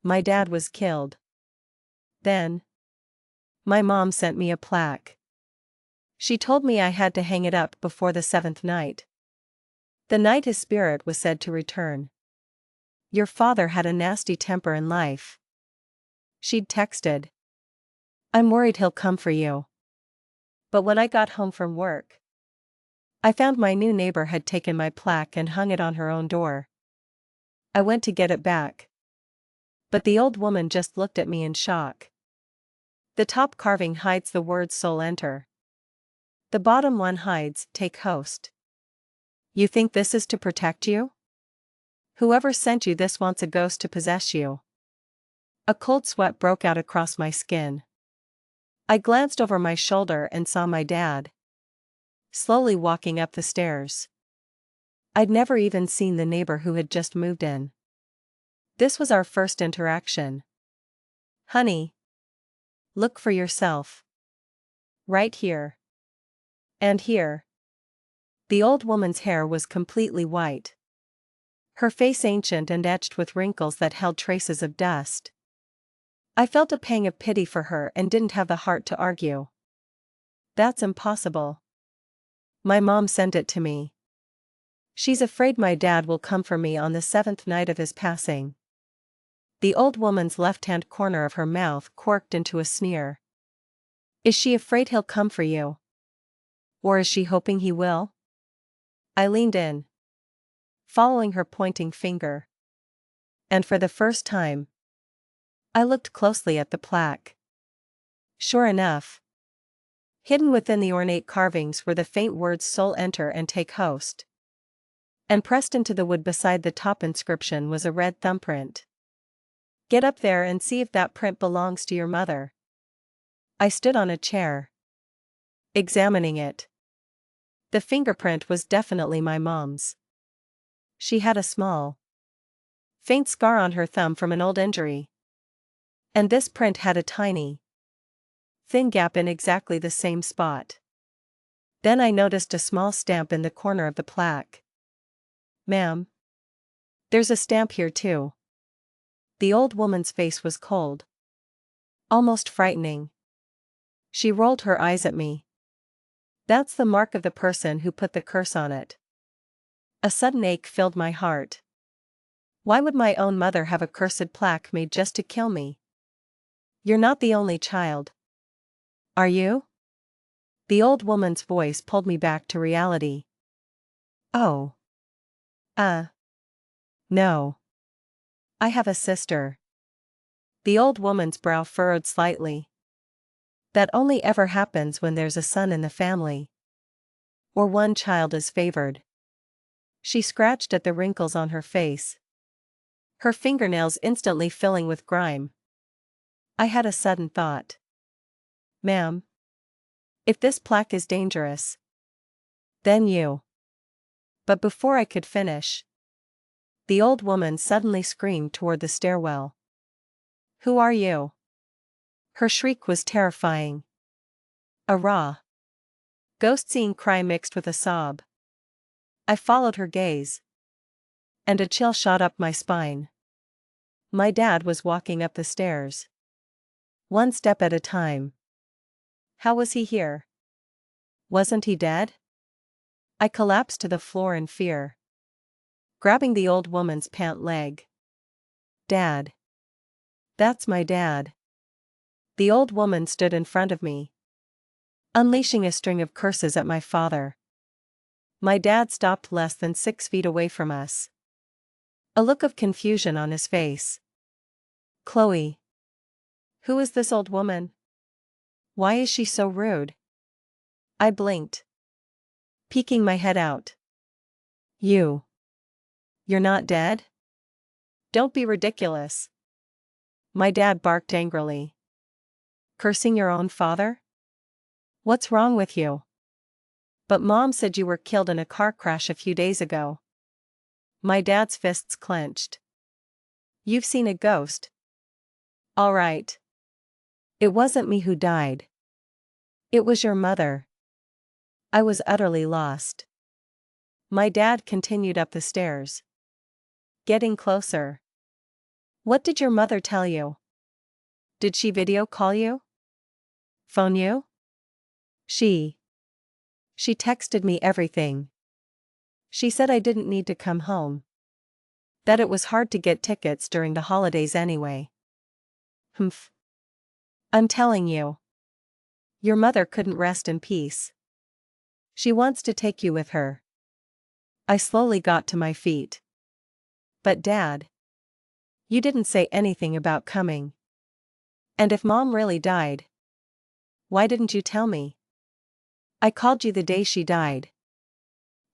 My dad was killed. Then, my mom sent me a plaque. She told me I had to hang it up before the seventh night. The night his spirit was said to return. Your father had a nasty temper in life. She'd texted. I'm worried he'll come for you. But when I got home from work, I found my new neighbor had taken my plaque and hung it on her own door. I went to get it back. But the old woman just looked at me in shock. The top carving hides the words "Soul Enter." The bottom one hides "Take Host." You think this is to protect you? Whoever sent you this wants a ghost to possess you. A cold sweat broke out across my skin. I glanced over my shoulder and saw my dad slowly walking up the stairs. I'd never even seen the neighbor who had just moved in. This was our first interaction. Honey, look for yourself. Right here. And here. The old woman's hair was completely white. Her face ancient and etched with wrinkles that held traces of dust. I felt a pang of pity for her and didn't have the heart to argue. That's impossible. My mom sent it to me. She's afraid my dad will come for me on the seventh night of his passing. The old woman's left-hand corner of her mouth quirked into a sneer. Is she afraid he'll come for you? Or is she hoping he will? I leaned in, following her pointing finger. And for the first time, I looked closely at the plaque. Sure enough, hidden within the ornate carvings were the faint words "Soul Enter" and "Take Host." And pressed into the wood beside the top inscription was a red thumbprint. Get up there and see if that print belongs to your mother. I stood on a chair, examining it. The fingerprint was definitely my mom's. She had a small, faint scar on her thumb from an old injury. And this print had a tiny, thin gap in exactly the same spot. Then I noticed a small stamp in the corner of the plaque. Ma'am, there's a stamp here too. The old woman's face was cold, almost frightening. She rolled her eyes at me. That's the mark of the person who put the curse on it. A sudden ache filled my heart. Why would my own mother have a cursed plaque made just to kill me? You're not the only child. Are you? The old woman's voice pulled me back to reality. Oh. No. I have a sister. The old woman's brow furrowed slightly. That only ever happens when there's a son in the family. Or one child is favored. She scratched at the wrinkles on her face, her fingernails instantly filling with grime. I had a sudden thought. Ma'am, if this plaque is dangerous, then you. But before I could finish, the old woman suddenly screamed toward the stairwell. Who are you? Her shriek was terrifying. A raw, ghost-seeing cry mixed with a sob. I followed her gaze, and a chill shot up my spine. My dad was walking up the stairs, one step at a time. How was he here? Wasn't he dead? I collapsed to the floor in fear, grabbing the old woman's pant leg. Dad. That's my dad. The old woman stood in front of me, unleashing a string of curses at my father. My dad stopped less than 6 feet away from us, a look of confusion on his face. Chloe. Who is this old woman? Why is she so rude? I blinked, peeking my head out. You're not dead? Don't be ridiculous. My dad barked angrily. Cursing your own father? What's wrong with you? But Mom said you were killed in a car crash a few days ago. My dad's fists clenched. You've seen a ghost? All right. It wasn't me who died. It was your mother. I was utterly lost. My dad continued up the stairs, getting closer. What did your mother tell you? Did she video call you? Phone you? She. She texted me everything. She said I didn't need to come home. That it was hard to get tickets during the holidays anyway. Humph. I'm telling you. Your mother couldn't rest in peace. She wants to take you with her. I slowly got to my feet. But Dad. You didn't say anything about coming. And if Mom really died, why didn't you tell me? I called you the day she died.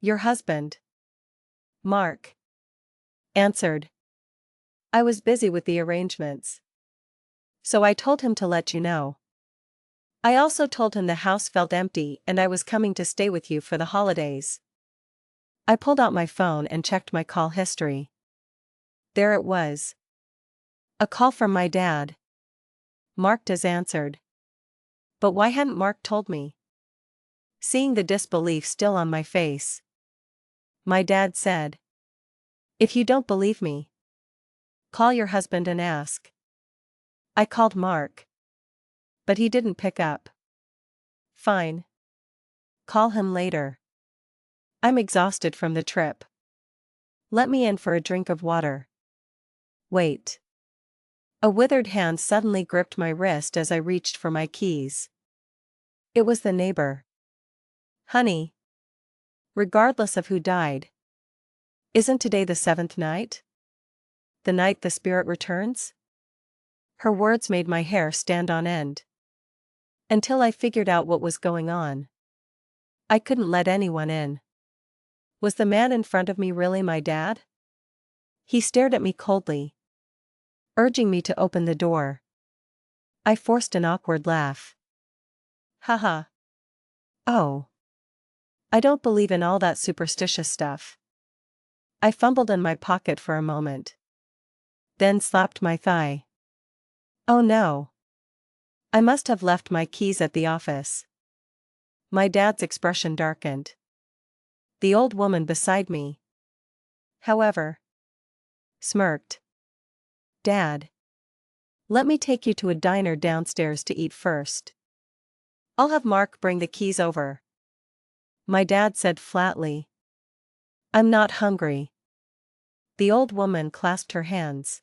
Your husband, Mark, answered. I was busy with the arrangements. So I told him to let you know. I also told him the house felt empty and I was coming to stay with you for the holidays. I pulled out my phone and checked my call history. There it was. A call from my dad. Marked as answered. But why hadn't Mark told me? Seeing the disbelief still on my face, my dad said, if you don't believe me, call your husband and ask. I called Mark. But he didn't pick up. Fine. Call him later. I'm exhausted from the trip. Let me in for a drink of water. Wait. A withered hand suddenly gripped my wrist as I reached for my keys. It was the neighbor. Honey. Regardless of who died. Isn't today the 7th night? The night the spirit returns? Her words made my hair stand on end. Until I figured out what was going on. I couldn't let anyone in. Was the man in front of me really my dad? He stared at me coldly, urging me to open the door. I forced an awkward laugh. Haha. Oh. I don't believe in all that superstitious stuff. I fumbled in my pocket for a moment. Then slapped my thigh. Oh no. I must have left my keys at the office. My dad's expression darkened. The old woman beside me, however, smirked. Dad. Let me take you to a diner downstairs to eat first. I'll have Mark bring the keys over. My dad said flatly. I'm not hungry. The old woman clasped her hands.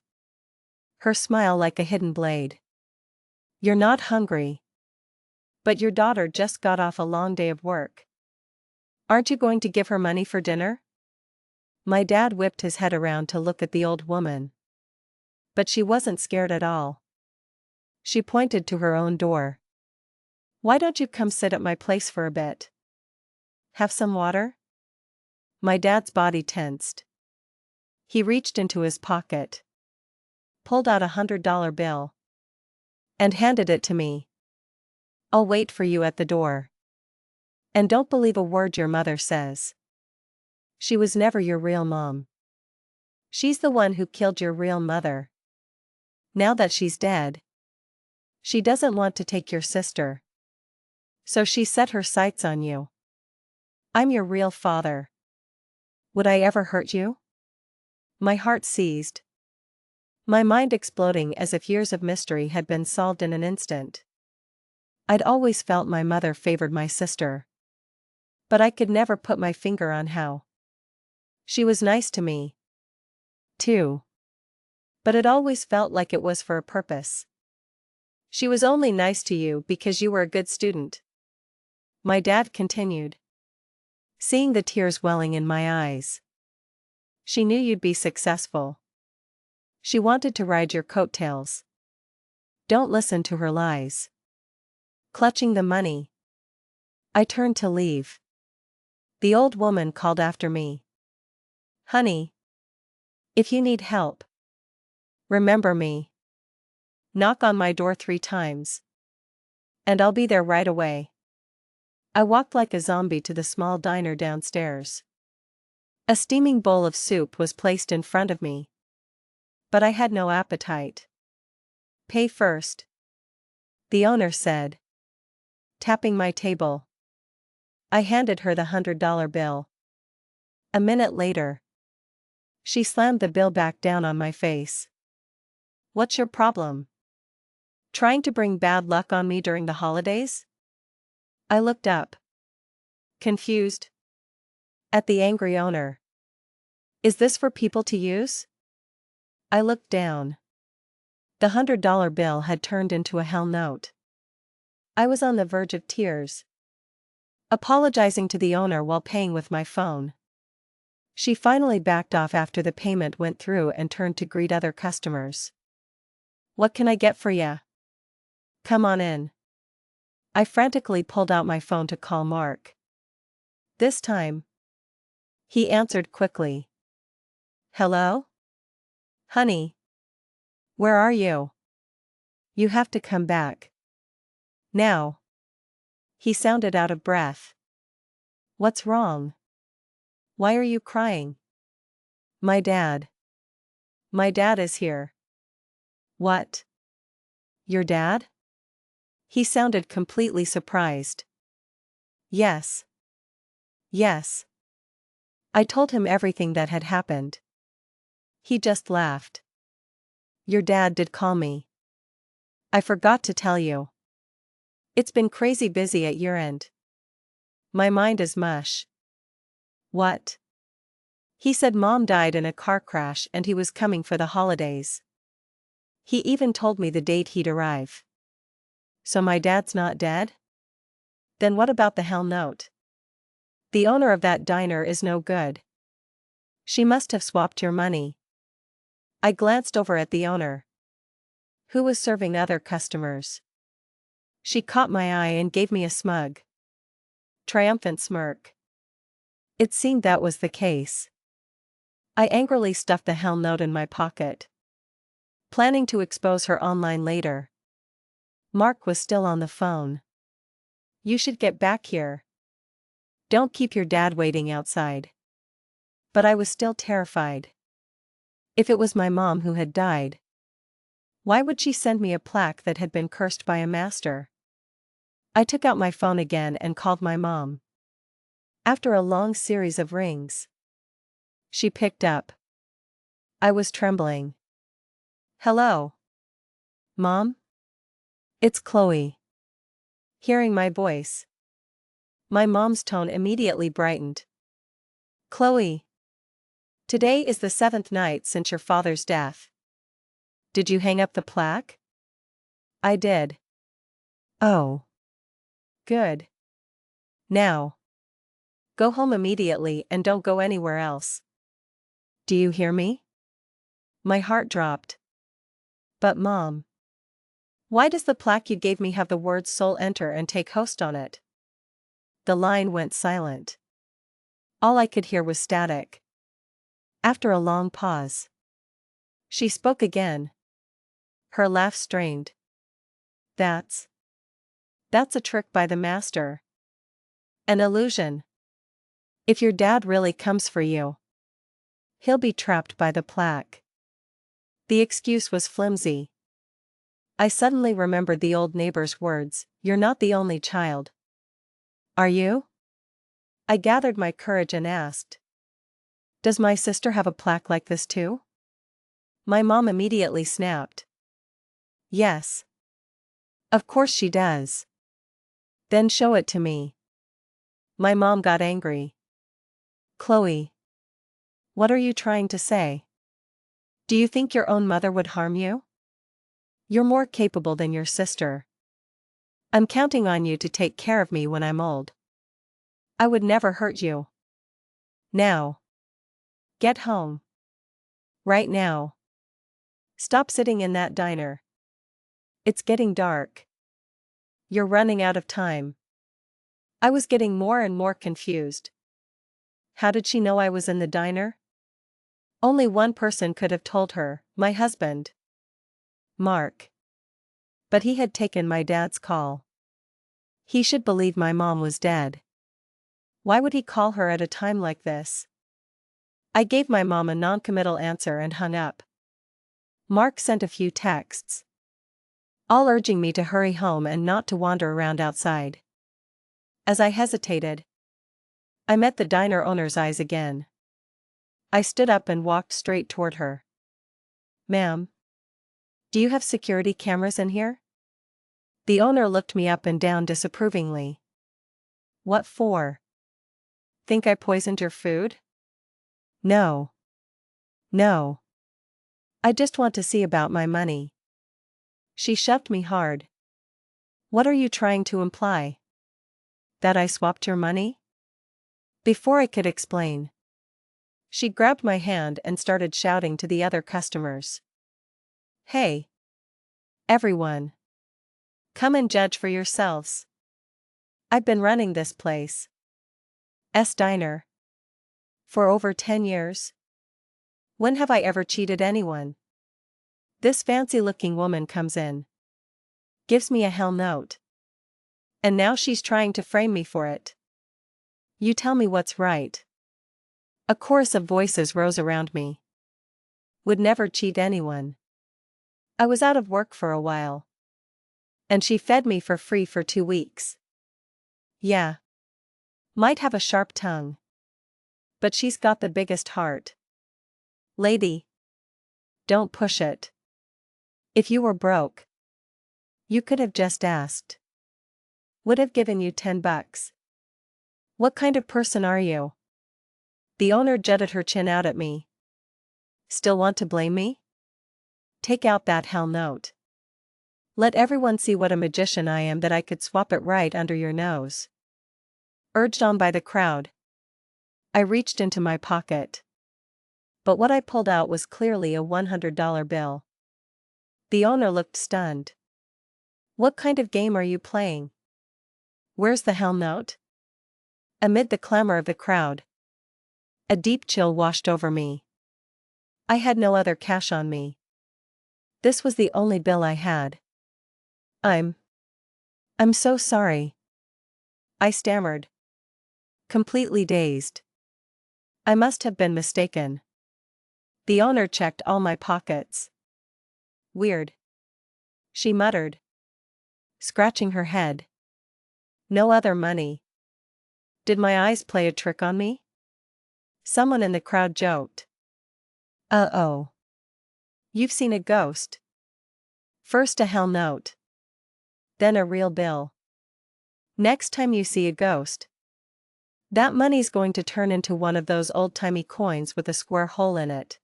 Her smile like a hidden blade. You're not hungry. But your daughter just got off a long day of work. Aren't you going to give her money for dinner? My dad whipped his head around to look at the old woman. But she wasn't scared at all. She pointed to her own door. Why don't you come sit at my place for a bit? Have some water? My dad's body tensed. He reached into his pocket, pulled out $100 bill, and handed it to me. I'll wait for you at the door. And don't believe a word your mother says. She was never your real mom. She's the one who killed your real mother. Now that she's dead, she doesn't want to take your sister. So she set her sights on you. I'm your real father. Would I ever hurt you? My heart seized. My mind exploding as if years of mystery had been solved in an instant. I'd always felt my mother favored my sister. But I could never put my finger on how. She was nice to me, too. But it always felt like it was for a purpose. She was only nice to you because you were a good student. My dad continued, seeing the tears welling in my eyes. She knew you'd be successful. She wanted to ride your coattails. Don't listen to her lies. Clutching the money, I turned to leave. The old woman called after me. Honey. If you need help, remember me. Knock on my door 3 times. And I'll be there right away. I walked like a zombie to the small diner downstairs. A steaming bowl of soup was placed in front of me. But I had no appetite. Pay first, the owner said, tapping my table. I handed her the $100 bill. A minute later, she slammed the bill back down on my face. What's your problem? Trying to bring bad luck on me during the holidays? I looked up, confused, at the angry owner. Is this for people to use? I looked down. The $100 bill had turned into a hell note. I was on the verge of tears, apologizing to the owner while paying with my phone. She finally backed off after the payment went through and turned to greet other customers. What can I get for ya? Come on in. I frantically pulled out my phone to call Mark. This time, he answered quickly. Hello? Honey. Where are you? You have to come back. Now. He sounded out of breath. What's wrong? Why are you crying? My dad. My dad is here. What? Your dad? He sounded completely surprised. Yes. Yes. I told him everything that had happened. He just laughed. Your dad did call me. I forgot to tell you. It's been crazy busy at year end. My mind is mush. What? He said Mom died in a car crash and he was coming for the holidays. He even told me the date he'd arrive. So my dad's not dead? Then what about the hell note? The owner of that diner is no good. She must have swapped your money. I glanced over at the owner, who was serving other customers. She caught my eye and gave me a smug, triumphant smirk. It seemed that was the case. I angrily stuffed the hell note in my pocket, planning to expose her online later. Mark was still on the phone. You should get back here. Don't keep your dad waiting outside. But I was still terrified. If it was my mom who had died, why would she send me a plaque that had been cursed by a master? I took out my phone again and called my mom. After a long series of rings, she picked up. I was trembling. Hello? Mom? It's Chloe. Hearing my voice, my mom's tone immediately brightened. Chloe. Today is the 7th night since your father's death. Did you hang up the plaque? I did. Oh. Good. Now. Go home immediately and don't go anywhere else. Do you hear me? My heart dropped. But Mom. Why does the plaque you gave me have the words Soul Enter and Take Host on it? The line went silent. All I could hear was static. After a long pause, she spoke again. Her laugh strained. That's a trick by the master. An illusion. If your dad really comes for you, he'll be trapped by the plaque. The excuse was flimsy. I suddenly remembered the old neighbor's words, you're not the only child. Are you? I gathered my courage and asked. Does my sister have a plaque like this too? My mom immediately snapped. Yes. Of course she does. Then show it to me. My mom got angry. Chloe. What are you trying to say? Do you think your own mother would harm you? You're more capable than your sister. I'm counting on you to take care of me when I'm old. I would never hurt you. Now. Get home. Right now. Stop sitting in that diner. It's getting dark. You're running out of time. I was getting more and more confused. How did she know I was in the diner? Only one person could have told her, my husband. Mark. But he had taken my dad's call. He should believe my mom was dead. Why would he call her at a time like this? I gave my mom a non-committal answer and hung up. Mark sent a few texts, all urging me to hurry home and not to wander around outside. As I hesitated, I met the diner owner's eyes again. I stood up and walked straight toward her. Ma'am. Do you have security cameras in here? The owner looked me up and down disapprovingly. What for? Think I poisoned your food? No. No. I just want to see about my money. She shoved me hard. What are you trying to imply? That I swapped your money? Before I could explain, she grabbed my hand and started shouting to the other customers. Hey! Everyone! Come and judge for yourselves. I've been running this place. Diner. For over 10 years. When have I ever cheated anyone? This fancy-looking woman comes in. Gives me a hell note. And now she's trying to frame me for it. You tell me what's right. A chorus of voices rose around me. Would never cheat anyone. I was out of work for a while. And she fed me for free for 2 weeks. Yeah. Might have a sharp tongue. But she's got the biggest heart. Lady. Don't push it. If you were broke, you could have just asked. Would have given you $10. What kind of person are you? The owner jutted her chin out at me. Still want to blame me? Take out that hell note. Let everyone see what a magician I am that I could swap it right under your nose. Urged on by the crowd, I reached into my pocket. But what I pulled out was clearly a $100 bill. The owner looked stunned. What kind of game are you playing? Where's the hell note? Amid the clamor of the crowd, a deep chill washed over me. I had no other cash on me. This was the only bill I had. I'm so sorry. I stammered. Completely dazed. I must have been mistaken. The owner checked all my pockets. Weird. She muttered, scratching her head. No other money. Did my eyes play a trick on me? Someone in the crowd joked. Uh-oh. You've seen a ghost. First a hell note. Then a real bill. Next time you see a ghost, that money's going to turn into one of those old-timey coins with a square hole in it.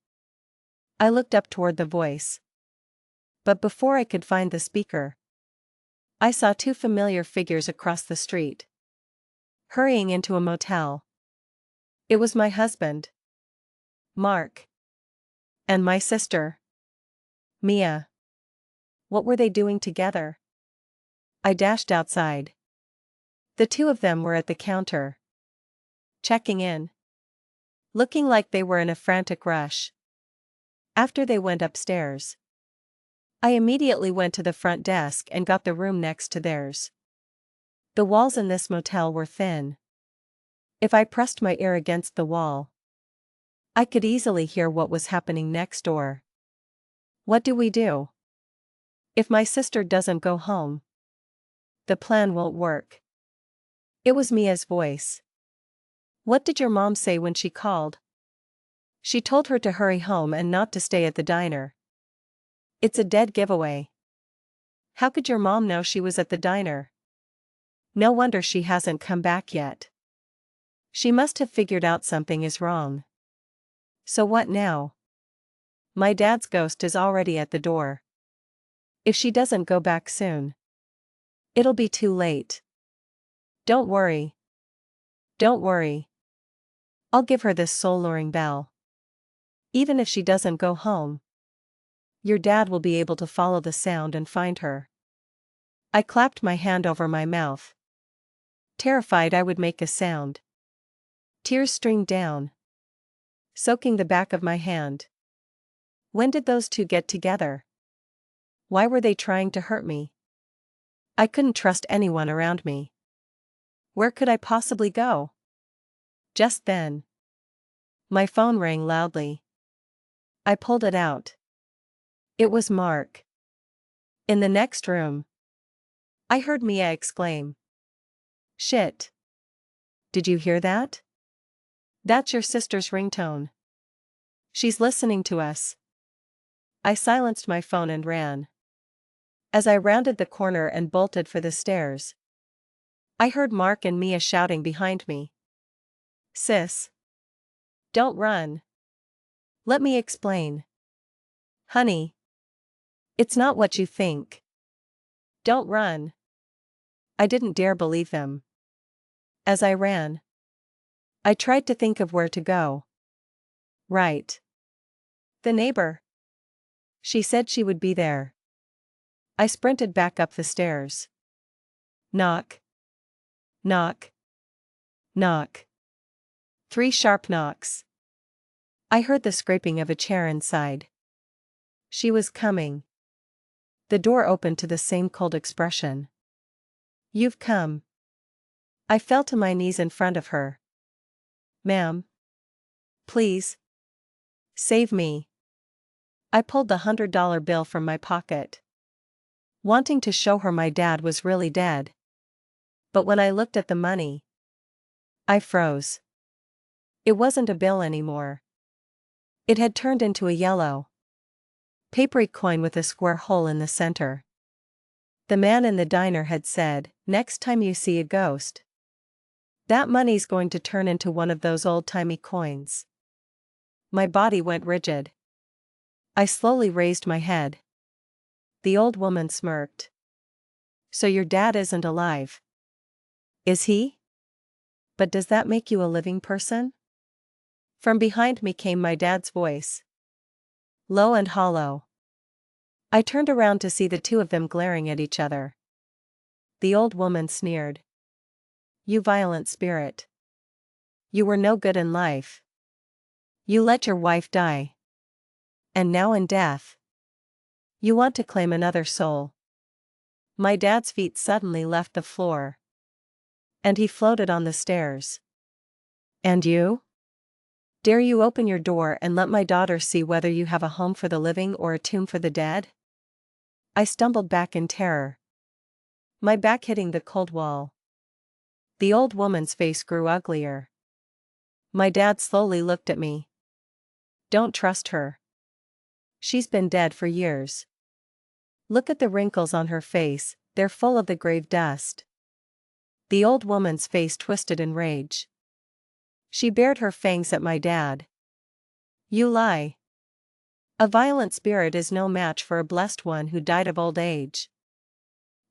I looked up toward the voice. But before I could find the speaker, I saw 2 familiar figures across the street, hurrying into a motel. It was my husband, Mark, and my sister, Mia. What were they doing together? I dashed outside. The 2 of them were at the counter, checking in, looking like they were in a frantic rush. After they went upstairs, I immediately went to the front desk and got the room next to theirs. The walls in this motel were thin. If I pressed my ear against the wall, I could easily hear what was happening next door. What do we do? If my sister doesn't go home, the plan won't work. It was Mia's voice. What did your mom say when she called? She told her to hurry home and not to stay at the diner. It's a dead giveaway. How could your mom know she was at the diner? No wonder she hasn't come back yet. She must have figured out something is wrong. So what now? My dad's ghost is already at the door. If she doesn't go back soon, it'll be too late. Don't worry. Don't worry. I'll give her this soul-luring bell. Even if she doesn't go home, your dad will be able to follow the sound and find her. I clapped my hand over my mouth, terrified I would make a sound. Tears streamed down, soaking the back of my hand. When did those 2 get together? Why were they trying to hurt me? I couldn't trust anyone around me. Where could I possibly go? Just then, my phone rang loudly. I pulled it out. It was Mark. In the next room, I heard Mia exclaim. Shit. Did you hear that? That's your sister's ringtone. She's listening to us. I silenced my phone and ran. As I rounded the corner and bolted for the stairs, I heard Mark and Mia shouting behind me. "Sis! Don't run. Let me explain. Honey. It's not what you think. Don't run." I didn't dare believe them. As I ran, I tried to think of where to go. Right. The neighbor. She said she would be there. I sprinted back up the stairs. Knock. Knock. Knock. 3 sharp knocks. I heard the scraping of a chair inside. She was coming. The door opened to the same cold expression. "You've come." I fell to my knees in front of her. "Ma'am. Please. Save me." I pulled the $100 bill from my pocket, wanting to show her my dad was really dead. But when I looked at the money, I froze. It wasn't a bill anymore. It had turned into a yellow, papery coin with a square hole in the center. The man in the diner had said, "Next time you see a ghost, that money's going to turn into one of those old-timey coins." My body went rigid. I slowly raised my head. The old woman smirked. "So your dad isn't alive? Is he? But does that make you a living person?" From behind me came my dad's voice, low and hollow. I turned around to see the two of them glaring at each other. The old woman sneered. "You violent spirit. You were no good in life. You let your wife die. And now in death, you want to claim another soul." My dad's feet suddenly left the floor, and he floated on the stairs. "And you? Dare you open your door and let my daughter see whether you have a home for the living or a tomb for the dead?" I stumbled back in terror, my back hitting the cold wall. The old woman's face grew uglier. My dad slowly looked at me. "Don't trust her. She's been dead for years. Look at the wrinkles on her face, they're full of the grave dust." The old woman's face twisted in rage. She bared her fangs at my dad. "You lie. A violent spirit is no match for a blessed one who died of old age.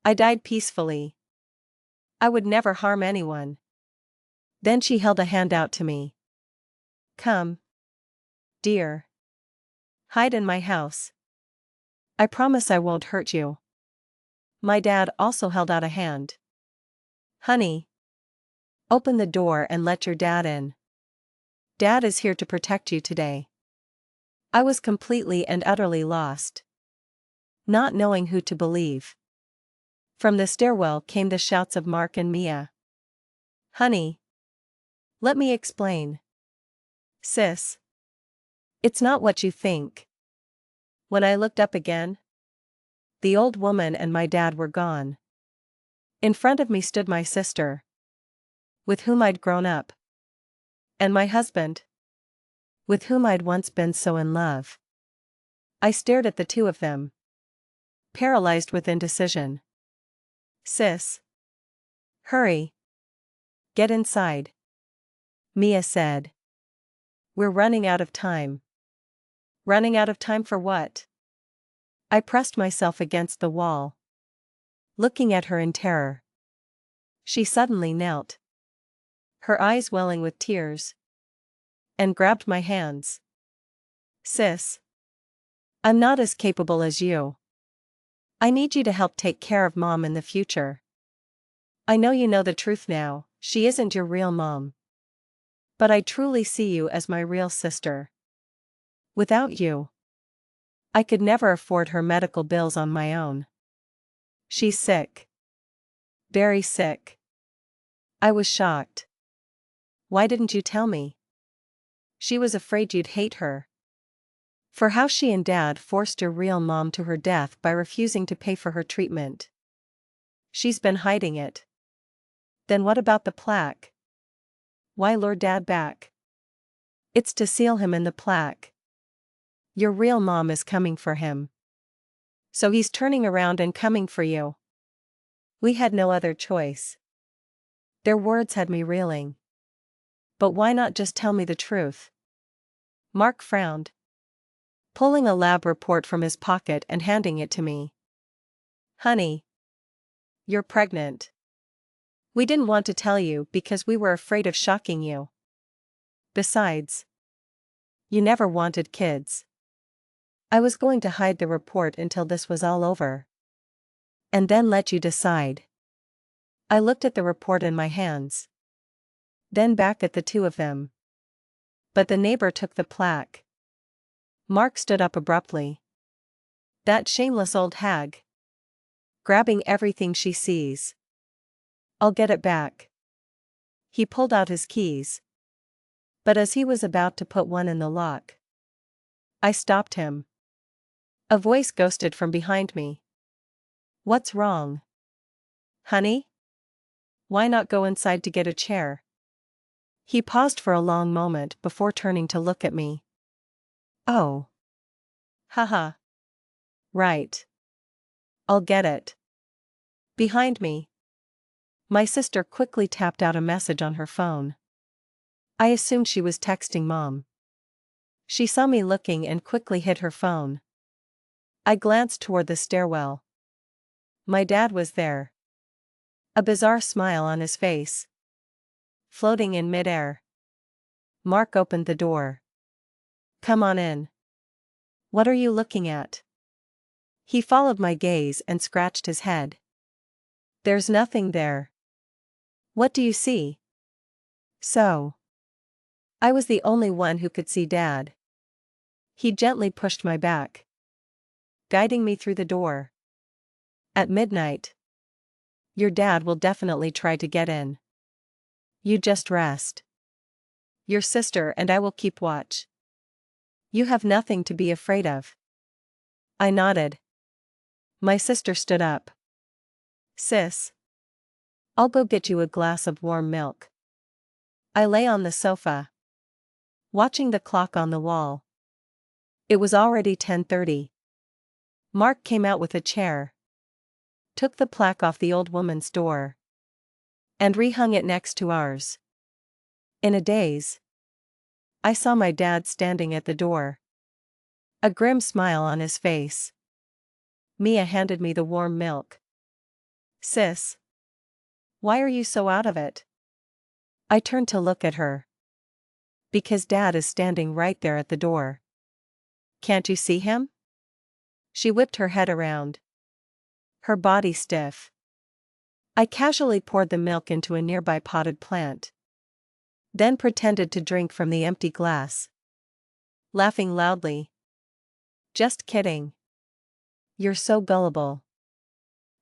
I died peacefully. I would never harm anyone." Then she held a hand out to me. "Come. Dear. Hide in my house. I promise I won't hurt you." My dad also held out a hand. "Honey. Open the door and let your dad in. Dad is here to protect you today." I was completely and utterly lost, not knowing who to believe. From the stairwell came the shouts of Mark and Mia. "Honey. Let me explain. Sis. It's not what you think." When I looked up again, the old woman and my dad were gone. In front of me stood my sister, with whom I'd grown up, and my husband, with whom I'd once been so in love. I stared at the two of them, paralyzed with indecision. "Sis. Hurry. Get inside," Mia said. "We're running out of time." "Running out of time for what?" I pressed myself against the wall, looking at her in terror. She suddenly knelt, her eyes welling with tears, and grabbed my hands. "Sis. I'm not as capable as you. I need you to help take care of Mom in the future. I know you know the truth now, she isn't your real mom. But I truly see you as my real sister. Without you, I could never afford her medical bills on my own. She's sick. Very sick." I was shocked. "Why didn't you tell me?" "She was afraid you'd hate her. For how she and Dad forced your real mom to her death by refusing to pay for her treatment. She's been hiding it." "Then what about the plaque? Why lure Dad back?" "It's to seal him in the plaque. Your real mom is coming for him. So he's turning around and coming for you. We had no other choice. Their words had me reeling. But why not just tell me the truth? Mark frowned, pulling a lab report from his pocket and handing it to me. Honey, you're pregnant. We didn't want to tell you because we were afraid of shocking you. Besides, you never wanted kids. I was going to hide the report until this was all over. And then let you decide. I looked at the report in my hands. Then back at the two of them. But the neighbor took the plaque. Mark stood up abruptly. That shameless old hag. Grabbing everything she sees. I'll get it back. He pulled out his keys. But as he was about to put one in the lock, I stopped him. A voice ghosted from behind me. What's wrong? Honey? Why not go inside to get a chair? He paused for a long moment before turning to look at me. Oh. Haha. Right. I'll get it. Behind me. My sister quickly tapped out a message on her phone. I assumed she was texting Mom. She saw me looking and quickly hid her phone. I glanced toward the stairwell. My dad was there. A bizarre smile on his face. Floating in midair. Mark opened the door. Come on in. What are you looking at? He followed my gaze and scratched his head. There's nothing there. What do you see? So. I was the only one who could see Dad. He gently pushed my back, guiding me through the door. At midnight. Your dad will definitely try to get in. You just rest. Your sister and I will keep watch. You have nothing to be afraid of. I nodded. My sister stood up. Sis. I'll go get you a glass of warm milk. I lay on the sofa, watching the clock on the wall. It was already 10:30. Mark came out with a chair, took the plaque off the old woman's door, and rehung it next to ours. In a daze, I saw my dad standing at the door, a grim smile on his face. Mia handed me the warm milk. Sis. Why are you so out of it? I turned to look at her. Because Dad is standing right there at the door. Can't you see him? She whipped her head around, her body stiff. I casually poured the milk into a nearby potted plant, then pretended to drink from the empty glass, laughing loudly. Just kidding. You're so gullible.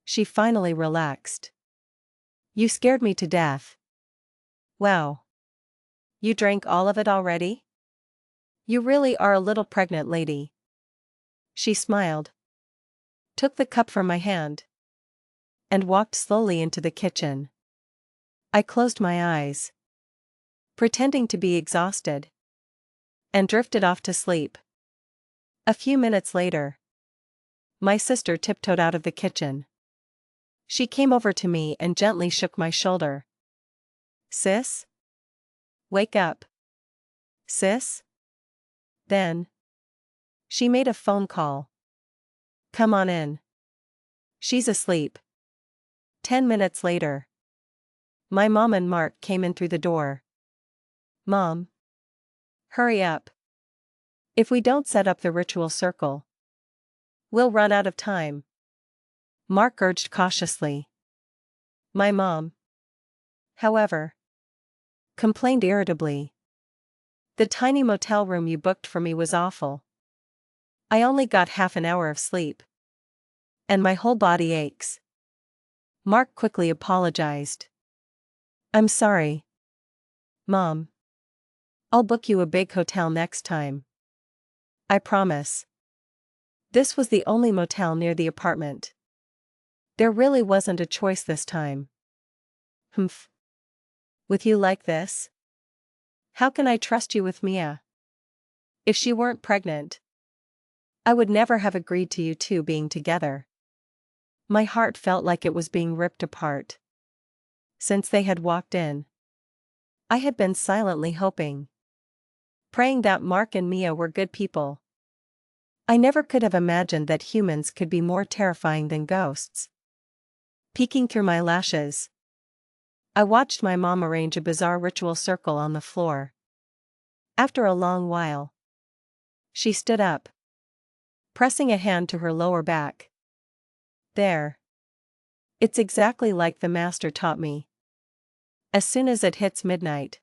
She finally relaxed. You scared me to death. Wow. You drank all of it already? You really are a little pregnant lady. She smiled, took the cup from my hand, and walked slowly into the kitchen. I closed my eyes, pretending to be exhausted, and drifted off to sleep. A few minutes later, my sister tiptoed out of the kitchen. She came over to me and gently shook my shoulder. Sis? Wake up. Sis? Then. She made a phone call. Come on in. She's asleep. 10 minutes later. My mom and Mark came in through the door. Mom. Hurry up. If we don't set up the ritual circle, we'll run out of time. Mark urged cautiously. My mom, however, complained irritably. The tiny motel room you booked for me was awful. I only got half an hour of sleep. And my whole body aches. Mark quickly apologized. I'm sorry. Mom. I'll book you a big hotel next time. I promise. This was the only motel near the apartment. There really wasn't a choice this time. Humph. With you like this? How can I trust you with Mia? If she weren't pregnant, I would never have agreed to you two being together. My heart felt like it was being ripped apart. Since they had walked in, I had been silently hoping, praying that Mark and Mia were good people. I never could have imagined that humans could be more terrifying than ghosts. Peeking through my lashes, I watched my mom arrange a bizarre ritual circle on the floor. After a long while, she stood up, pressing a hand to her lower back. There. It's exactly like the master taught me. As soon as it hits midnight,